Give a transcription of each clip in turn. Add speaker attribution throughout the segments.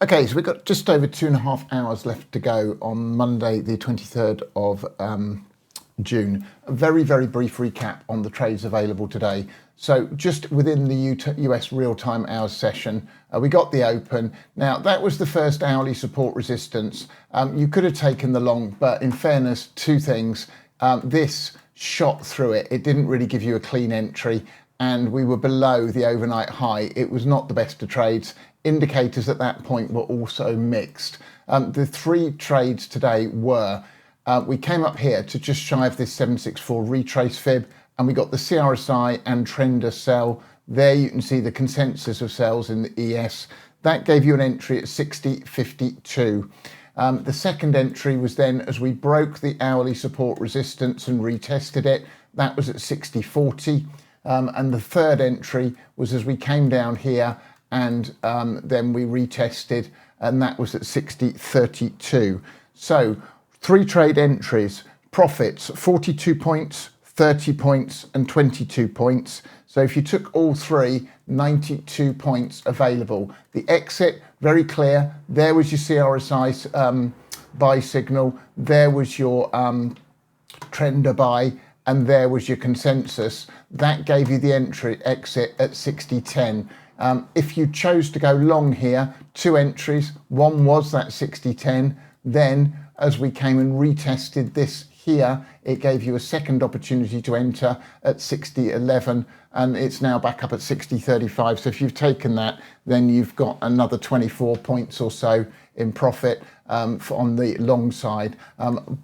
Speaker 1: Okay, so we've got just over 2.5 hours left to go on Monday, the 23rd of June. A very, very brief recap on the trades available today. So just within the US real-time hours session, we got the open. Now, that was the first hourly support resistance. You could have taken the long, but in fairness, two things. This shot through it. It didn't really give you a clean entry, and we were below the overnight high. It was not the best of trades. Indicators at that point were also mixed. The three trades today were, we came up here to just shy of this 764 retrace fib, and we got the CRSI and trender sell. There you can see the consensus of sells in the ES. That gave you an entry at 60.52. The second entry was then as we broke the hourly support resistance and retested it. That was at 60.40. And the third entry was as we came down here and then we retested, and that was at 60.32. So three trade entries, profits 42 points, 30 points and 22 points. So if you took all three, 92 points available. The exit, very clear. There was your CRSI buy signal. There was your trender buy, and there was your consensus. That gave you the exit at 60.10. If you chose to go long here, two entries. One was that 60.10. Then, as we came and retested this here, it gave you a second opportunity to enter at 60.11, and it's now back up at 60.35. So if you've taken that, then you've got another 24 points or so in profit on the long side.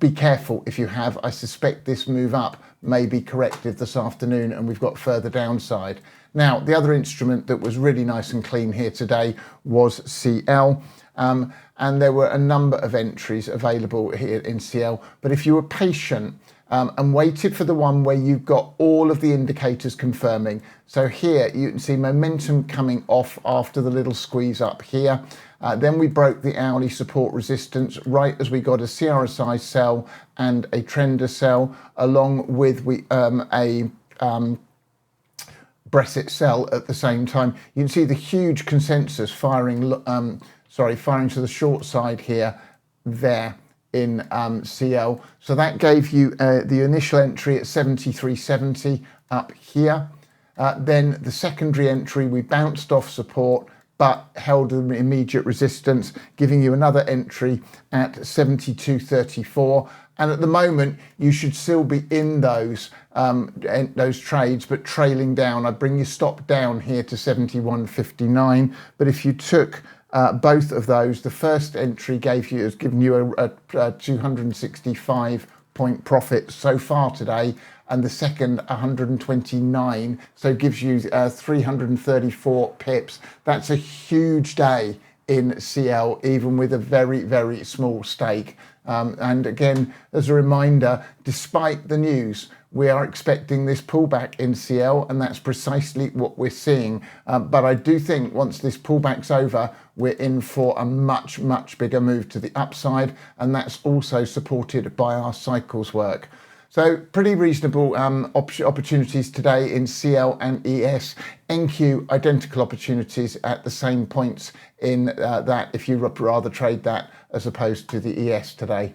Speaker 1: Be careful if you have. I suspect this move up may be corrective this afternoon, and we've got further downside. Now, the other instrument that was really nice and clean here today was CL. And there were a number of entries available here in CL. But if you were patient and waited for the one where you've got all of the indicators confirming. So here you can see momentum coming off after the little squeeze up here. Then we broke the hourly support resistance right as we got a CRSI sell and a trender sell, along with a Brexit sell at the same time. You can see the huge consensus firing to the short side here, there in CL. So that gave you the initial entry at 73.70 up here. Then the secondary entry, we bounced off support, but held an immediate resistance, giving you another entry at 72.34. And at the moment, you should still be in those trades, but trailing down. I bring your stop down here to 71.59. But if you took both of those, the first entry has given you a 265 point profit so far today, and the second 129, so gives you 334 pips. That's a huge day in CL, even with a very, very small stake. And again, as a reminder, despite the news, we are expecting this pullback in CL, and that's precisely what we're seeing. But I do think once this pullback's over, we're in for a much, much bigger move to the upside, and that's also supported by our cycles work. So pretty reasonable opportunities today in CL and ES. NQ, identical opportunities at the same points in that, if you rather trade that as opposed to the ES today.